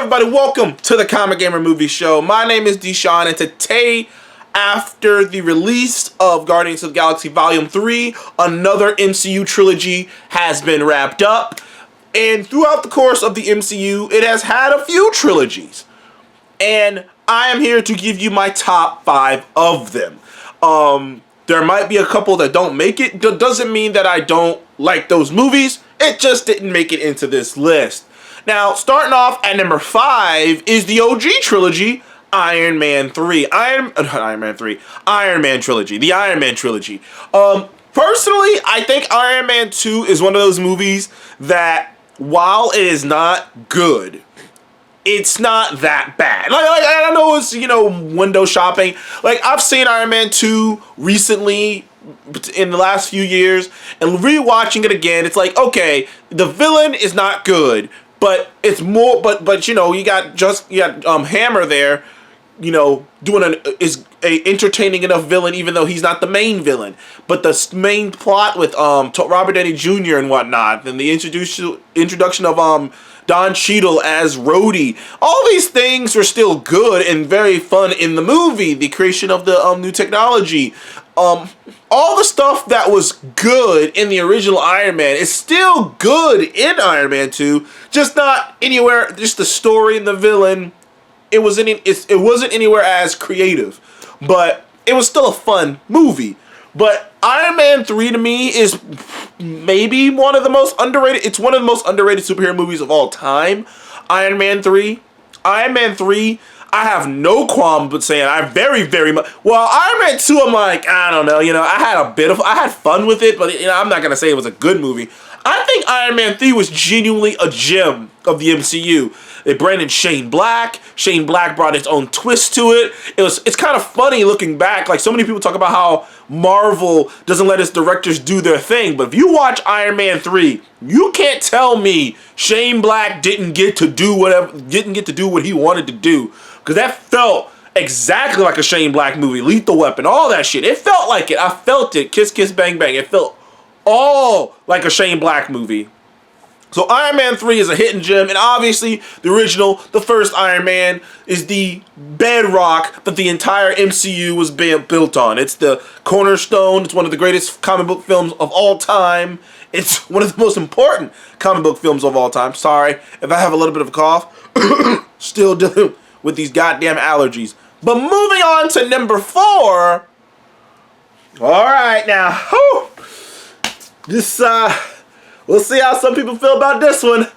everybody, welcome to the Comic Gamer Movie Show. My name is Deshaun, and today, after the release of Guardians of the Galaxy Volume 3, another MCU trilogy has been wrapped up. And throughout the course of the MCU, it has had a few trilogies. And I am here to give you my top 5 of them. There might be a couple that don't make it. That doesn't mean that I don't like those movies. It just didn't make it into this list. Now, starting off at number 5 is the OG trilogy, Iron Man Trilogy, the Iron Man Trilogy. Personally, I think Iron Man 2 is one of those movies that, while it is not good, it's not that bad. Like I know it's, window shopping. Like, I've seen Iron Man 2 recently in the last few years, and rewatching it again, it's like, okay, the villain is not good, but it's more, but you got Hammer there, doing is a entertaining enough villain, even though he's not the main villain. But the main plot with Robert Downey Jr. and whatnot, and the introduction of Don Cheadle as Rhodey, all these things are still good and very fun in the movie. The creation of the new technology, all the stuff that was good in the original Iron Man is still good in Iron Man 2, just not anywhere. Just the story and the villain, it wasn't anywhere as creative, but it was still a fun movie. But Iron Man 3 to me is maybe one of the most underrated. It's one of the most underrated superhero movies of all time. Iron Man 3, I have no qualm but saying I very, very much. Well, Iron Man 2, I'm like, I don't know. I had fun with it, but I'm not gonna say it was a good movie. I think Iron Man 3 was genuinely a gem of the MCU. It brought in Shane Black. Shane Black brought its own twist to it. It's kind of funny looking back. Like, so many people talk about how Marvel doesn't let its directors do their thing, but if you watch Iron Man 3, you can't tell me Shane Black didn't get to do what he wanted to do, because that felt exactly like a Shane Black movie. Lethal Weapon, all that shit. It felt like it. I felt it. Kiss Kiss Bang Bang. It felt all like a Shane Black movie. So Iron Man 3 is a hidden gem, and obviously the first Iron Man, is the bedrock that the entire MCU was built on. It's the cornerstone. It's one of the greatest comic book films of all time. It's one of the most important comic book films of all time. Sorry if I have a little bit of a cough. Still dealing with these goddamn allergies. But moving on to number 4. All right, now, we'll see how some people feel about this one.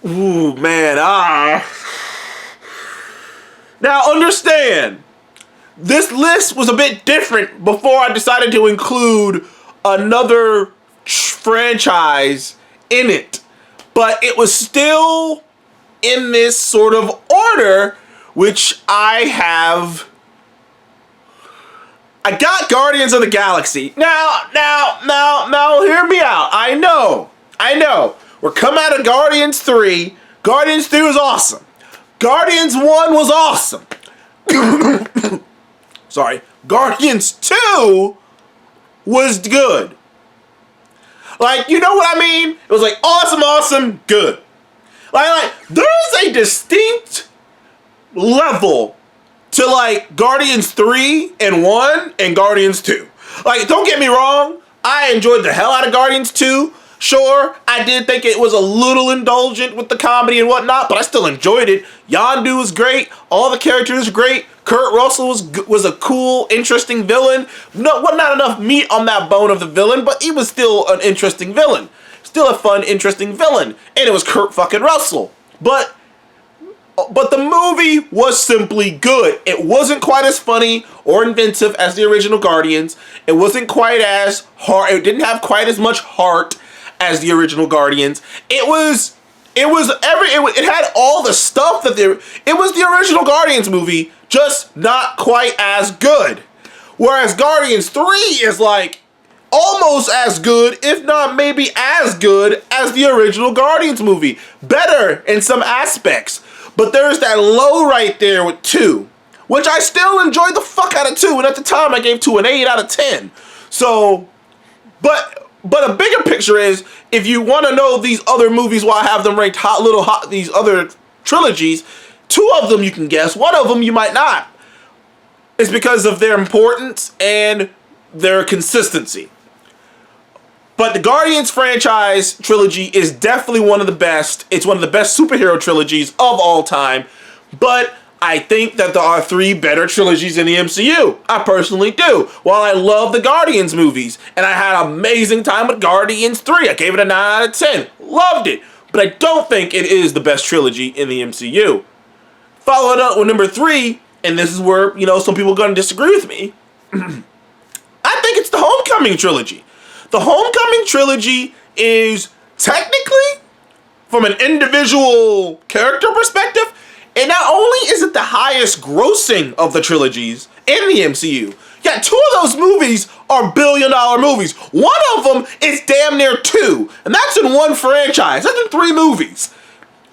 Ooh, man. Now, understand, this list was a bit different before I decided to include another franchise in it. But it was still in this sort of order, which I got Guardians of the Galaxy. Now, hear me out. I know. We're coming out of Guardians 3. Guardians 3 was awesome. Guardians 1 was awesome. Sorry. Guardians 2 was good. Like, you know what I mean? It was like awesome, good. Like there's a distinct level to like Guardians 3 and 1 and Guardians 2. Like, don't get me wrong, I enjoyed the hell out of Guardians 2. Sure, I did think it was a little indulgent with the comedy and whatnot, but I still enjoyed it. Yondu was great. All the characters were great. Kurt Russell was a cool, interesting villain. Not enough meat on that bone of the villain, but he was still an interesting villain. Still a fun, interesting villain. And it was Kurt fucking Russell. But the movie was simply good. It wasn't quite as funny or inventive as the original Guardians. It wasn't quite as hard. It didn't have quite as much heart as the original Guardians. It had all the stuff that it was the original Guardians movie, just not quite as good. Whereas Guardians 3 is like almost as good, if not maybe as good as the original Guardians movie. Better in some aspects. But there's that low right there with 2, which I still enjoyed the fuck out of 2. And at the time, I gave 2 an 8 out of 10. So, but But a bigger picture is, if you want to know these other movies, why I have them ranked hot, these other trilogies, 2 of them you can guess, 1 of them you might not. It's because of their importance and their consistency. But the Guardians franchise trilogy is definitely one of the best. It's one of the best superhero trilogies of all time. But I think that there are 3 better trilogies in the MCU. I personally do. While I love the Guardians movies, and I had an amazing time with Guardians 3. I gave it a 9 out of 10. Loved it. But I don't think it is the best trilogy in the MCU. Followed up with number 3, and this is where, some people are going to disagree with me. I think it's the Homecoming trilogy. The Homecoming trilogy is technically, from an individual character perspective, and not only is it the highest grossing of the trilogies in the MCU, yet 2 of those movies are billion-dollar movies. 1 of them is damn near 2, and that's in 1 franchise. That's in 3 movies.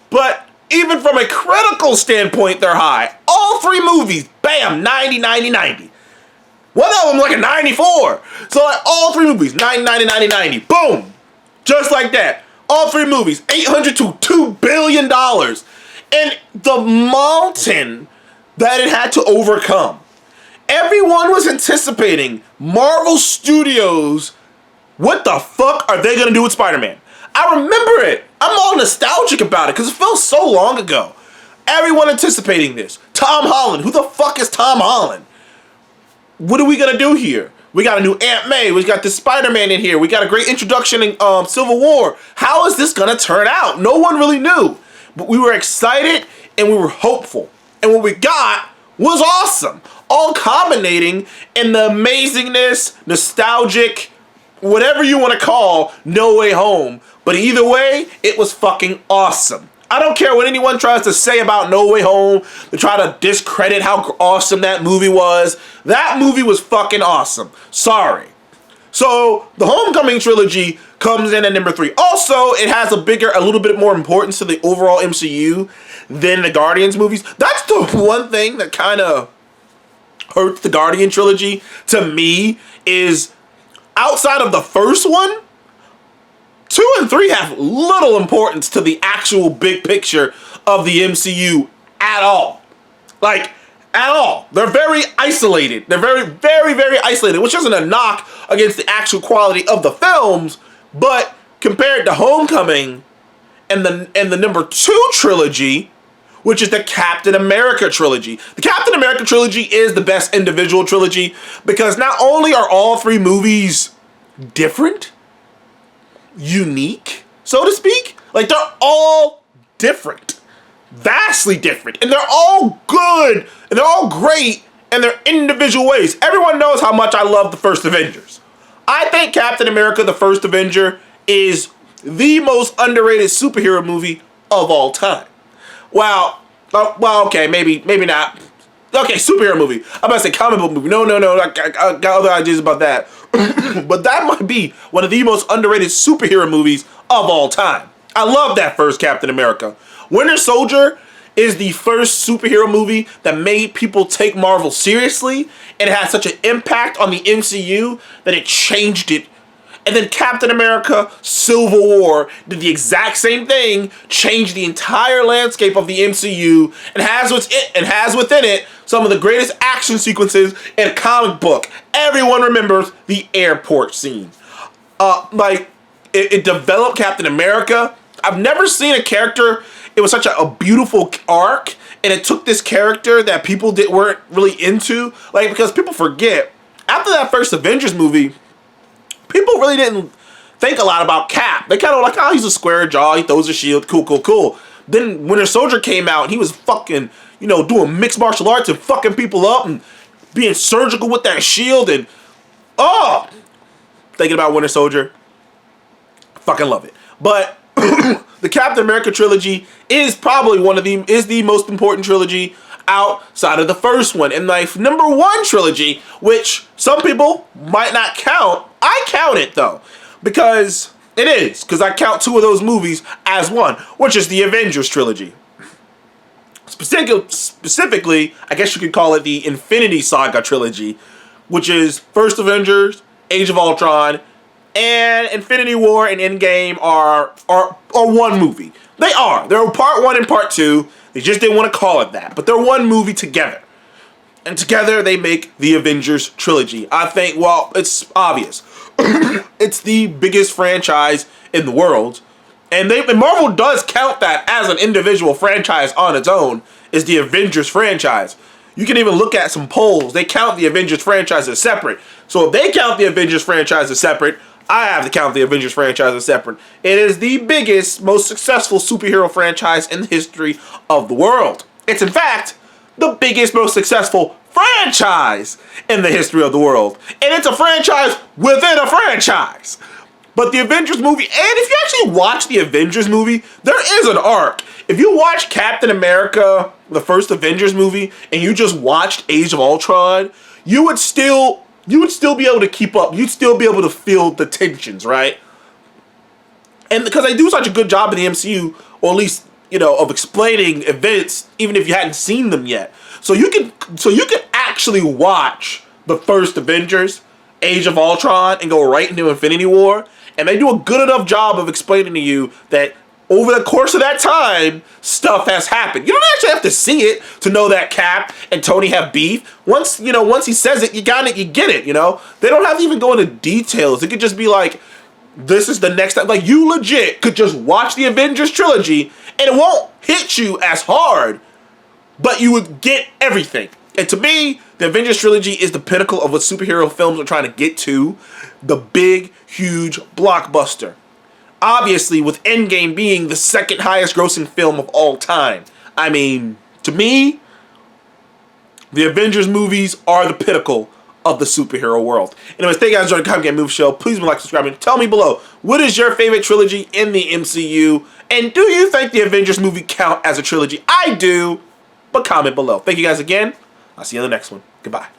But even from a critical standpoint, they're high. All 3 movies, bam, 90, 90, 90. 1 of them like a 94. So like all 3 movies, 90, 90, 90, 90. Boom. Just like that. All 3 movies, $800 to $2 billion. And the mountain that it had to overcome. Everyone was anticipating Marvel Studios. What the fuck are they gonna do with Spider-Man? I remember it. I'm all nostalgic about it because it felt so long ago. Everyone anticipating this. Tom Holland. Who the fuck is Tom Holland? What are we gonna do here? We got a new Aunt May. We got this Spider-Man in here. We got a great introduction in Civil War. How is this gonna turn out? No one really knew. But we were excited and we were hopeful. And what we got was awesome. All culminating in the amazingness, nostalgic, whatever you want to call No Way Home. But either way, it was fucking awesome. I don't care what anyone tries to say about No Way Home, to try to discredit how awesome that movie was. That movie was fucking awesome. Sorry. So, the Homecoming trilogy comes in at number 3. Also, it has a little bit more importance to the overall MCU than the Guardians movies. That's the one thing that kind of hurts the Guardian trilogy to me, is outside of the first one, 2 and 3 have little importance to the actual big picture of the MCU at all. Like, at all. They're very isolated. They're very, very, very isolated, which isn't a knock against the actual quality of the films, but compared to Homecoming and the number 2 trilogy, which is the Captain America trilogy. The Captain America trilogy is the best individual trilogy because not only are all 3 movies different, unique, so to speak, like they're all different. Vastly different, and they're all good, and they're all great in their individual ways. Everyone knows how much I love the first Avengers. I think Captain America, the First Avenger, is the most underrated superhero movie of all time. Well, okay, maybe not. Okay, superhero movie. I'm about to say comic book movie. No, I got other ideas about that. But that might be one of the most underrated superhero movies of all time. I love that first Captain America. Winter Soldier is the first superhero movie that made people take Marvel seriously, and it had such an impact on the MCU that it changed it. And then Captain America Civil War did the exact same thing, changed the entire landscape of the MCU, and has within it some of the greatest action sequences in a comic book. Everyone remembers the airport scene. It developed Captain America. I've never seen a character. It was such a beautiful arc, and it took this character that people weren't really into, because people forget after that first Avengers movie, people really didn't think a lot about Cap. They kind of like, oh, he's a square jaw, he throws a shield, cool. Then Winter Soldier came out, and he was fucking, doing mixed martial arts and fucking people up and being surgical with that shield, and thinking about Winter Soldier, fucking love it. But the Captain America trilogy is probably the most important trilogy outside of the first one. And my number 1 trilogy, which some people might not count, I count it though, because I count 2 of those movies as one, which is the Avengers trilogy. Specifically, I guess you could call it the Infinity Saga trilogy, which is First Avengers, Age of Ultron, and Infinity War and Endgame are one movie. They are. They're part 1 and part 2. They just didn't want to call it that. But they're one movie together. And together they make the Avengers Trilogy. I think, well, it's obvious. It's the biggest franchise in the world. And Marvel does count that as an individual franchise on its own, is the Avengers franchise. You can even look at some polls. They count the Avengers franchise as separate. So if they count the Avengers franchise as separate, I have to count the Avengers franchise as separate. It is the biggest, most successful superhero franchise in the history of the world. It's in fact the biggest, most successful franchise in the history of the world. And it's a franchise within a franchise. But the Avengers movie, and if you actually watch the Avengers movie, there is an arc. If you watch Captain America, the first Avengers movie, and you just watched Age of Ultron, you would still be able to keep up. You'd still be able to feel the tensions, right? And because they do such a good job in the MCU, or at least, of explaining events, even if you hadn't seen them yet. So you can actually watch the first Avengers, Age of Ultron, and go right into Infinity War, and they do a good enough job of explaining to you that over the course of that time, stuff has happened. You don't actually have to see it to know that Cap and Tony have beef. Once he says it, you got it, you get it, They don't have to even go into details. It could just be like, this is the next time. Like, you legit could just watch the Avengers Trilogy, and it won't hit you as hard, but you would get everything. And to me, the Avengers Trilogy is the pinnacle of what superhero films are trying to get to. The big, huge blockbuster. Obviously, with Endgame being the second highest grossing film of all time. I mean, to me, the Avengers movies are the pinnacle of the superhero world. Anyways, thank you guys for joining the Comic Game Movie Show. Please like, subscribe, and tell me below, what is your favorite trilogy in the MCU? And do you think the Avengers movie count as a trilogy? I do, but comment below. Thank you guys again. I'll see you in the next one. Goodbye.